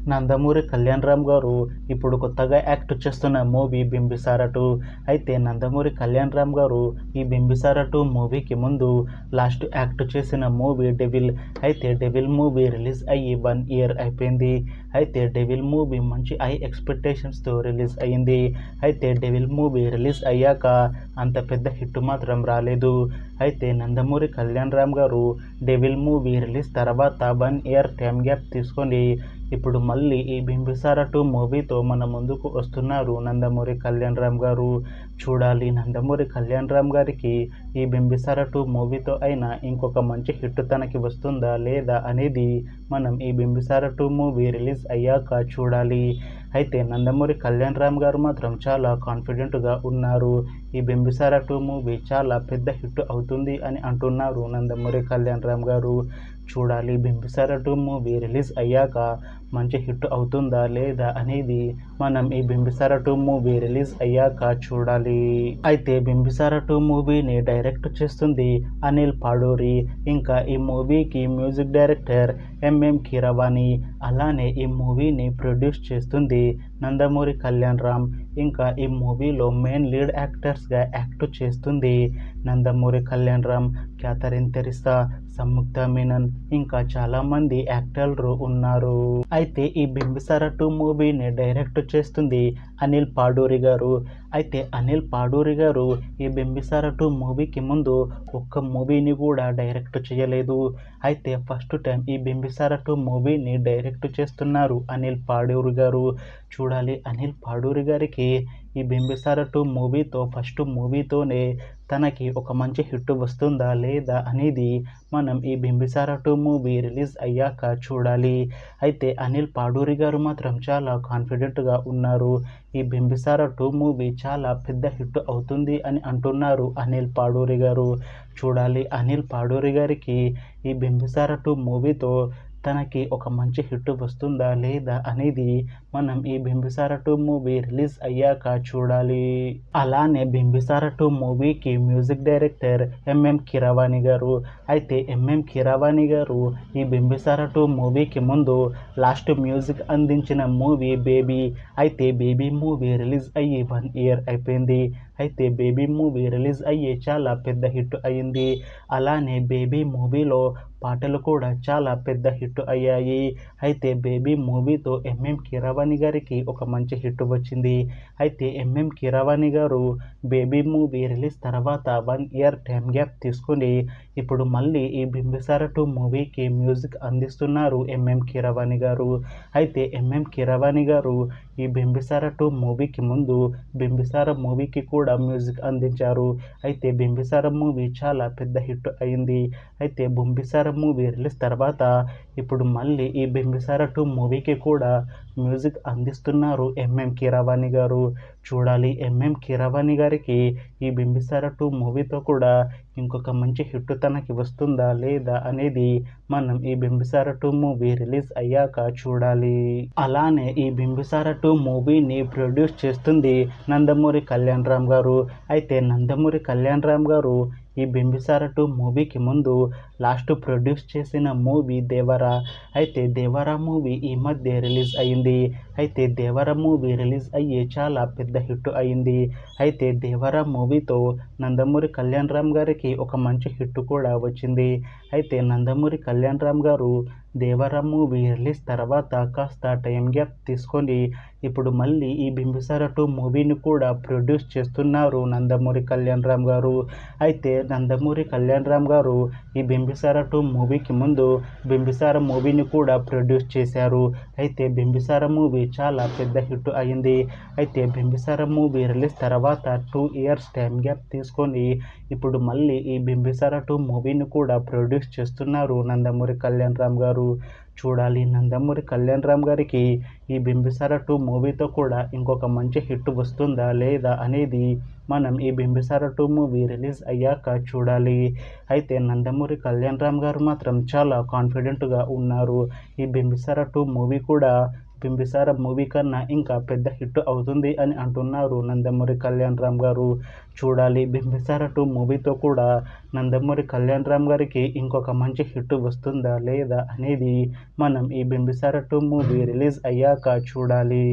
నందమూరి కళ్యాణ్ రామ్ గారు ఇప్పుడు కొత్తగా యాక్ట్ చేస్తున్న మూవీ బింబిసార 2. అయితే నందమూరి కళ్యాణ్ రామ్ గారు ఈ బింబిసార 2 మూవీకి ముందు లాస్ట్ యాక్ట్ చేసిన మూవీ డెవిల్. అయితే డెవిల్ మూవీ రిలీజ్ అయ్యి 1 ఇయర్ అయిపోయింది. అయితే డెవిల్ మూవీ మంచి హై ఎక్స్పెక్టేషన్స్తో రిలీజ్ అయ్యింది. అయితే డెవిల్ మూవీ రిలీజ్ అయ్యాక అంత పెద్ద హిట్ మాత్రం రాలేదు. అయితే నందమూరి కళ్యాణ్ రామ్ గారు డెవిల్ మూవీ రిలీజ్ తర్వాత 1 ఇయర్ టైం గ్యాప్ తీసుకొని ఇప్పుడు మళ్ళీ ఈ బింబిసార 2 మూవీతో మన ముందుకు వస్తున్నారు నందమూరి కళ్యాణ్ రామ్ గారు. చూడాలి నందమూరి కళ్యాణ్ రామ్ గారికి ఈ బింబిసార 2 మూవీతో అయినా ఇంకొక మంచి హిట్ తనకి వస్తుందా లేదా అనేది మనం ఈ బింబిసార 2 మూవీ రిలీజ్ అయ్యాక చూడాలి. అయితే నందమూరి కళ్యాణ్ రామ్ గారు మాత్రం చాలా కాన్ఫిడెంట్గా ఉన్నారు. ఈ బింబిసార 2 మూవీ చాలా పెద్ద హిట్ అవుతుంది అని అంటున్నారు నందమూరి కళ్యాణ్ రామ్ గారు. చూడాలి బింబిసార 2 మూవీ రిలీజ్ అయ్యాక మంచి హిట్ అవుతుందా లేదా అనేది మనం ఈ బింబిసార 2 మూవీ రిలీజ్ అయ్యాక చూడాలి. అయితే బింబిసార 2 మూవీని డైరెక్ట్ చేస్తుంది అనిల్ పాడూరి. ఇంకా ఈ మూవీకి మ్యూజిక్ డైరెక్టర్ ఎంఎం కీరవాణి. అలానే ఈ మూవీని ప్రొడ్యూస్ చేస్తుంది నందమూరి కళ్యాణ్ రామ్. ఇంకా ఈ మూవీలో మెయిన్ లీడ్ యాక్టర్స్గా యాక్ట్ చేస్తుంది నందమూరి కళ్యాణ్ రామ్, క్యాథరిన్ తెరిసా, సంయుక్త మీనన్, ఇంకా చాలామంది యాక్టర్లు ఉన్నారు. అయితే ఈ బింబిసార 2 మూవీని డైరెక్ట్ చేస్తుంది అనిల్ పాడూరి గారు. అయితే అనిల్ పాడూరి గారు ఈ బింబిసార 2 మూవీకి ముందు ఒక్క మూవీని కూడా డైరెక్ట్ చేయలేదు. అయితే ఫస్ట్ టైం ఈ బింబిసార 2 మూవీని డైరెక్ట్ చేస్తున్నారు అనిల్ పాడూరి గారు. చూడాలి అనిల్ పాడూరి గారికి ఈ బింబిసార 2 మూవీతో ఫస్ట్ మూవీతోనే తనకి ఒక మంచి హిట్ వస్తుందా లేదా అనేది మనం ఈ బింబిసార 2 మూవీ రిలీజ్ అయ్యాక చూడాలి. అయితే అనిల్ పాడూరి గారు మాత్రం చాలా కాన్ఫిడెంట్గా ఉన్నారు. ఈ బింబిసార 2 మూవీ చాలా పెద్ద హిట్ అవుతుంది అని అంటున్నారు అనిల్ పాడూరి గారు. చూడాలి అనిల్ పాడూరి గారికి ఈ బింబిసార 2 మూవీతో తనకి ఒక మంచి హిట్ వస్తుందా లేదా అనేది మనం ఈ బింబిసార 2 మూవీ రిలీజ్ అయ్యాక చూడాలి. అలానే బింబిసార 2 మూవీకి మ్యూజిక్ డైరెక్టర్ ఎంఎం కీరవాణి గారు. అయితే ఎంఎం కీరవాణి గారు ఈ బింబిసార 2 మూవీకి ముందు లాస్ట్ మ్యూజిక్ అందించిన మూవీ బేబీ. అయితే బేబీ మూవీ రిలీజ్ అయ్యి 1 ఇయర్ అయిపోయింది. అయితే బేబీ మూవీ రిలీజ్ అయ్యి చాలా పెద్ద హిట్ అయ్యింది. అలానే బేబీ మూవీలో పాటలు కూడా చాలా పెద్ద హిట్ అయ్యాయి. అయితే బేబీ మూవీతో ఎంఎం కీరవాణి గారికి ఒక మంచి హిట్ వచ్చింది. అయితే ఎంఎం కీరవాణి గారు బేబీ మూవీ రిలీజ్ తర్వాత 1 ఇయర్ టైం గ్యాప్ తీసుకొని ఇప్పుడు మళ్ళీ ఈ బింబిసార 2 మూవీకి మ్యూజిక్ అందిస్తున్నారు ఎంఎం కీరవాణి గారు. అయితే ఎంఎం కీరవాణి గారు ఈ బింబిసార 2 మూవీకి ముందు బింబిసార మూవీకి కూడా మ్యూజిక్ అందించారు. అయితే బింబిసార మూవీ చాలా పెద్ద హిట్ అయింది. అయితే బింబిసార మూవీ రిలీజ్ తర్వాత ఇప్పుడు మళ్ళీ ఈ బింబిసార 2 మూవీకి కూడా మ్యూజిక్ అందిస్తున్నారు ఎంఎం కీరవాణి గారు. చూడాలి ఎంఎం కీరవాణి గారికి ఈ బింబిసార 2 మూవీతో కూడా ఇంకొక మంచి హిట్ తనకి వస్తుందా లేదా అనేది మనం ఈ బింబిసార 2 మూవీ రిలీజ్ అయ్యాక చూడాలి. అలానే ఈ బింబిసార 2 మూవీని ప్రొడ్యూస్ చేస్తుంది నందమూరి కళ్యాణ్ రామ్ గారు. అయితే నందమూరి కళ్యాణ్ రామ్ గారు ఈ బింబిసార 2 మూవీకి ముందు లాస్ట్ ప్రొడ్యూస్ చేసిన మూవీ దేవరా. అయితే దేవరా మూవీ ఈ మధ్య రిలీజ్ అయ్యింది. అయితే దేవరా మూవీ రిలీజ్ అయ్యి చాలా పెద్ద హిట్ అయింది. అయితే దేవరా మూవీతో నందమూరి కళ్యాణ్ రామ్ గారికి ఒక మంచి హిట్ కూడా వచ్చింది. అయితే నందమూరి కళ్యాణ్ రామ్ గారు దేవరా మూవీ రిలీజ్ తర్వాత కాస్త టైం గ్యాప్ తీసుకొని ఇప్పుడు మళ్ళీ ఈ బింబిసార 2 మూవీని కూడా ప్రొడ్యూస్ చేస్తున్నారు నందమూరి కళ్యాణ్ రామ్ గారు. అయితే నందమూరి కళ్యాణ్ రామ్ గారు ఈ బింబిసార 2 మూవీకి ముందు బింబిసార మూవీని కూడా ప్రొడ్యూస్ చేశారు. అయితే బింబిసార మూవీ చాలా పెద్ద హిట్ అయింది. అయితే బింబిసార మూవీ రిలీజ్ తర్వాత 2 ఇయర్స్ టైం గ్యాప్ తీసుకొని ఇప్పుడు మళ్ళీ ఈ బింబిసార 2 మూవీని కూడా ప్రొడ్యూస్ చేస్తున్నారు నందమూరి కళ్యాణ్ రామ్ గారు. చూడాలి నందమూరి కళ్యాణ్ రామ్ గారికి ఈ బింబిసార 2 మూవీతో కూడా ఇంకొక మంచి హిట్ వస్తుందా లేదా అనేది మనం ఈ బింబిసార 2 మూవీ రిలీజ్ అయ్యాక చూడాలి. అయితే నందమూరి కళ్యాణ్ రామ్ గారు మాత్రం చాలా కాన్ఫిడెంట్గా ఉన్నారు. ఈ బింబిసార 2 మూవీ కూడా బింబిసార మూవీ కన్నా ఇంకా పెద్ద హిట్ అవుతుంది అని అంటున్నారు నందమూరి కళ్యాణ్ రామ్ గారు. చూడాలి బింబిసార 2 మూవీతో కూడా నందమూరి కళ్యాణ్ రామ్ గారికి ఇంకొక మంచి హిట్ వస్తుందా లేదా అనేది మనం ఈ బింబిసార 2 మూవీ రిలీజ్ అయ్యాక చూడాలి.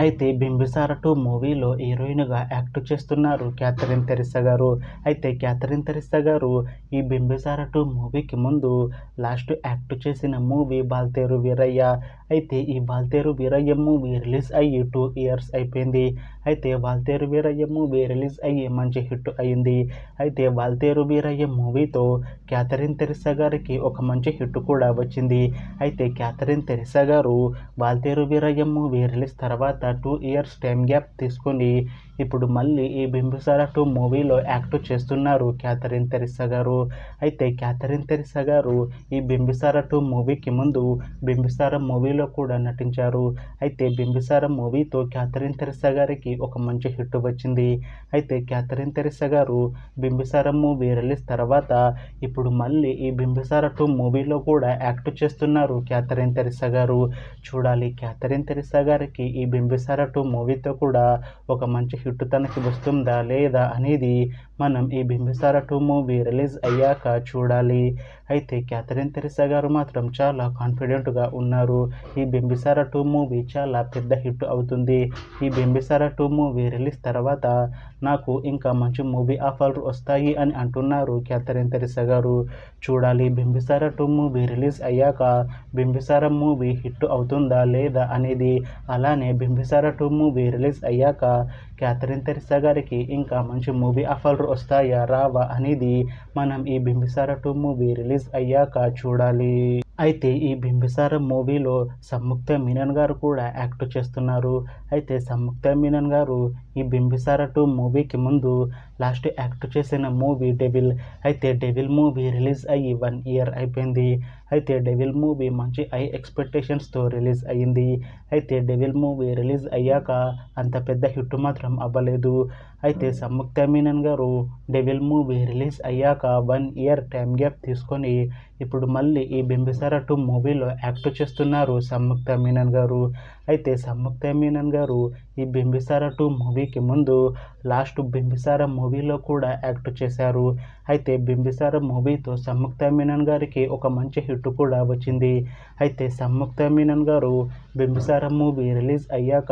అయితే బింబిసార 2 మూవీలో హీరోయిన్గా యాక్ట్ చేస్తున్నారు క్యాథరిన్ తెరిసా గారు. అయితే క్యాథరిన్ తెరిసా గారు ఈ బింబిసార 2 మూవీకి ముందు లాస్ట్ యాక్ట్ చేసిన మూవీ బాల్తేరు వీరయ్య. అయితే ఈ బాల్తేరు వీరయ్య మూవీ రిలీజ్ అయ్యి 2 ఇయర్స్ అయిపోయింది. అయితే బాల్తేరు వీరయ్య మూవీ రిలీజ్ అయ్యి మంచి హిట్ అయింది. అయితే బాల్తేరు వీరయ్య మూవీతో క్యాథరిన్ తెరిసా గారికి ఒక మంచి హిట్ కూడా వచ్చింది. అయితే క్యాథరిన్ తెరిసా గారు బాల్తేరు వీరయ్య మూవీ రిలీజ్ తర్వాత 2 ఇయర్స్ టైం గ్యాప్ తీసుకొని ఇప్పుడు మళ్ళీ ఈ బింబిసార 2 మూవీలో యాక్ట్ చేస్తున్నారు క్యాథరిన్ తెరిసా గారు. అయితే క్యాథరిన్ తెరిసా గారు ఈ బింబిసార 2 మూవీకి ముందు బింబిసార మూవీలో కూడా నటించారు. అయితే బింబిసార మూవీతో క్యాథరిన్ తెరిసా గారికి ఒక మంచి హిట్ వచ్చింది. అయితే క్యాథరిన్ తెరిసా గారు బింబిసార మూవీ రిలీజ్ తర్వాత ఇప్పుడు మళ్ళీ ఈ బింబిసార 2 మూవీలో కూడా యాక్ట్ చేస్తున్నారు క్యాథరిన్ తెరిసా గారు. చూడాలి క్యాథరిన్ తెరిసా గారికి ఈ బింబిసార 2 మూవీతో కూడా ఒక మంచి హిట్ తనకి వస్తుందా లేదా అనేది మనం ఈ బింబిసార 2 మూవీ రిలీజ్ అయ్యాక చూడాలి. అయితే క్యాథరిన్ తెరిసా గారు మాత్రం చాలా కాన్ఫిడెంట్గా ఉన్నారు. ఈ బింబిసార 2 మూవీ చాలా పెద్ద హిట్ అవుతుంది. ఈ బింబిసార 2 మూవీ రిలీజ్ తర్వాత నాకు ఇంకా మంచి మూవీ ఆఫర్లు వస్తాయి అని అంటున్నారు క్యాథరిన్ తెరిసా గారు. చూడాలి బింబిసార 2 మూవీ రిలీజ్ అయ్యాక బింబిసార మూవీ హిట్ అవుతుందా లేదా అనేది, అలానే బింబిసార 2 మూవీ రిలీజ్ అయ్యాక క్యాథరిన్ తెరిసా గారికి ఇంకా మంచి మూవీ ఆఫర్లు వస్తాయా రావా అనేది మనం ఈ బింబిసార 2 మూవీ రిలీజ్ అయ్యాక చూడాలి. అయితే ఈ బింబిసార మూవీలో సంయుక్త మీనన్ గారు కూడా యాక్ట్ చేస్తున్నారు. అయితే సంయుక్త మీనన్ గారు ఈ బింబిసార 2 మూవీకి ముందు లాస్ట్ యాక్ట్ చేసిన మూవీ డెవిల్. అయితే డెవిల్ మూవీ రిలీజ్ అయ్యి 1 ఇయర్ అయిపోయింది. అయితే డెవిల్ మూవీ మంచి హై ఎక్స్పెక్టేషన్స్తో రిలీజ్ అయ్యింది. అయితే డెవిల్ మూవీ రిలీజ్ అయ్యాక అంత పెద్ద హిట్ మాత్రం అవ్వలేదు. అయితే సంయుక్త మీనన్ గారు డెవిల్ మూవీ రిలీజ్ అయ్యాక 1 ఇయర్ టైం గ్యాప్ తీసుకొని ఇప్పుడు మళ్ళీ ఈ బింబిసార 2 మూవీలో యాక్ట్ చేస్తున్నారు సంయుక్త మీనన్ గారు. అయితే సంయుక్త మీనన్ గారు ఈ బింబిసార 2 మూవీకి ముందు లాస్ట్ బింబిసార మూవీలో కూడా యాక్ట్ చేశారు. అయితే బింబిసార మూవీతో సంయుక్త మీనన్ గారికి ఒక మంచి హిట్ కూడా వచ్చింది. అయితే సంయుక్త మీనన్ గారు బింబిసార మూవీ రిలీజ్ అయ్యాక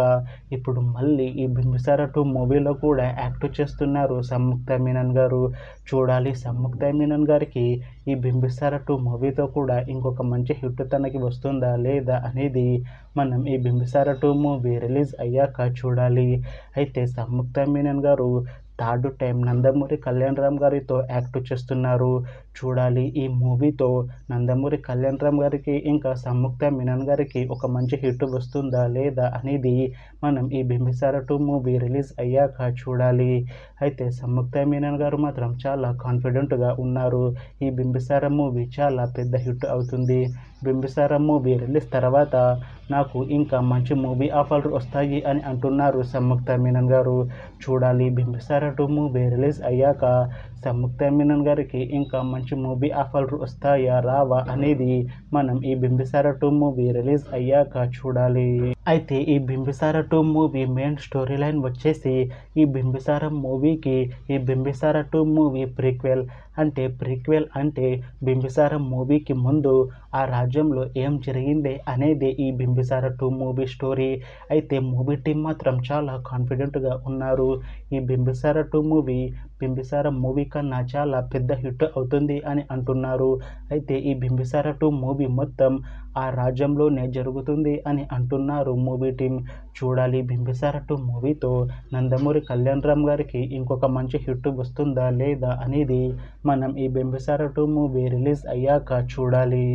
ఇప్పుడు మళ్ళీ ఈ బింబిసార 2 మూవీలో కూడా యాక్ట్ చేస్తున్నారు సంయుక్త మీనన్ గారు. చూడాలి సంయుక్త మీనన్ గారికి ఈ బింబిసార 2 మూవీతో కూడా ఇంకొక మంచి హిట్ తనకి వస్తుందా లేదా అనేది మనం ఈ బింబిసార 2 మూవీ రిలీజ్ అయ్యాక చూడాలి. అయితే సంయుక్త మీనన్ గారు థర్డ్ టైం నందమూరి కళ్యాణ్ రామ్ గారితో యాక్ట్ చేస్తున్నారు. చూడాలి ఈ మూవీతో నందమూరి కళ్యాణ్ రామ్ గారికి ఇంకా సంయుక్త మీనన్ గారికి ఒక మంచి హిట్ వస్తుందా లేదా అనేది మనం ఈ బింబిసార 2 మూవీ రిలీజ్ అయ్యాక చూడాలి. అయితే సంయుక్త మీనన్ గారు మాత్రం చాలా కాన్ఫిడెంట్గా ఉన్నారు. ఈ బింబిసార మూవీ చాలా పెద్ద హిట్ అవుతుంది. బింబిసార మూవీ రిలీజ్ తర్వాత నాకు ఇంకా మంచి మూవీ ఆఫర్లు వస్తాయి అని అంటున్నారు సంయుక్త మీనన్ గారు. చూడాలి బింబిసార 2 మూవీ రిలీజ్ అయ్యాక సంయుక్త మీనన్ గారికి ఇంకా మంచి మూవీ ఆఫర్లు వస్తాయా రావా అనేది మనం ఈ బింబిసార 2 మూవీ రిలీజ్ అయ్యాక చూడాలి. అయితే ఈ Bimbisara 2 movie main story line వచ్చేసి ఈ బింబిసార మూవీకి ఈ బింబిసార 2 మూవీ ప్రీక్వెల్ అంటే బింబిసార మూవీకి ముందు ఆ రాజ్యంలో ఏం జరిగింది అనేది ఈ బింబిసార 2 మూవీ స్టోరీ. అయితే మూవీ టీం మాత్రం చాలా కాన్ఫిడెంట్గా ఉన్నారు. ఈ బింబిసార 2 మూవీ బింబిసార మూవీ కన్నా చాలా పెద్ద హిట్ అవుతుంది అని అంటున్నారు. అయితే ఈ బింబిసార 2 మూవీ మొత్తం ఆ రాజ్యంలోనే జరుగుతుంది అని అంటున్నారు మూవీ టీం. చూడాలి బింబిసార 2 మూవీతో నందమూరి కళ్యాణ్ రామ్ గారికి ఇంకొక మంచి హిట్ వస్తుందా లేదా అనేది మనం ఈ బింబిసార 2 మూవీ రిలీజ్ అయ్యాక చూడాలి.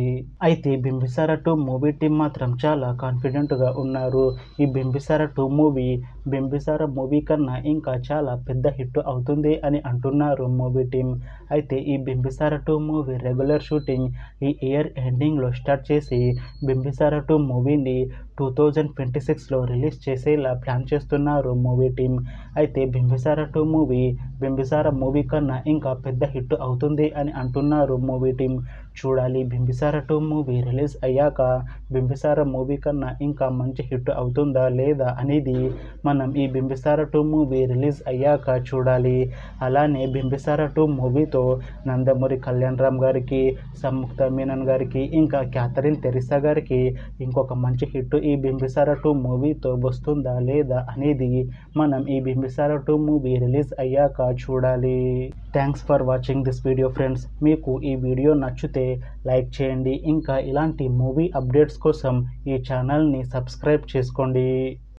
అయితే బింబిసార 2 మూవీ టీం మాత్రం చాలా కాన్ఫిడెంట్గా ఉన్నారు. ఈ బింబిసార 2 మూవీ బింబిసార మూవీ కన్నా ఇంకా చాలా పెద్ద హిట్ అవుతుంది అని అంటున్నారు మూవీ టీం. అయితే ఈ బింబిసార 2 మూవీ రెగ్యులర్ షూటింగ్ ఈ ఇయర్ ఎండింగ్లో స్టార్ట్ చేసి బింబిసార 2 మూవీని 2026లో రిలీజ్ చేసేలా ప్లాన్ చేస్తున్నారు మూవీ టీం. అయితే బింబిసార 2 మూవీ బింబిసార మూవీ కన్నా ఇంకా పెద్ద హిట్ అవుతుంది అని అంటున్నారు మూవీ టీం. చూడాలి బింబిసార 2 మూవీ రిలీజ్ అయ్యాక బింబిసార మూవీ కన్నా ఇంకా మంచి హిట్ అవుతుందా లేదా అనేది మనం ఈ బింబిసార 2 మూవీ రిలీజ్ అయ్యాక చూడాలి. అలానే బింబిసార 2 మూవీతో నందమూరి కళ్యాణ్ రామ్ గారికి, సంయుక్త మీనన్ గారికి, ఇంకా క్యాథరిన్ తెరిసా గారికి ఇంకొక మంచి హిట్ ఈ బింబిసార 2 మూవీతో వస్తుందా లేదా అనేది మనం ఈ బింబిసార 2 మూవీ రిలీజ్ అయ్యాక చూడాలి. Thanks for watching this video friends. మీకు ఈ వీడియో నచ్చితే లైక్ చేయండి. ఇంకా ఇలాంటి మూవీ అప్డేట్స్ కోసం ఈ ఛానల్ని సబ్స్క్రైబ్ చేసుకోండి.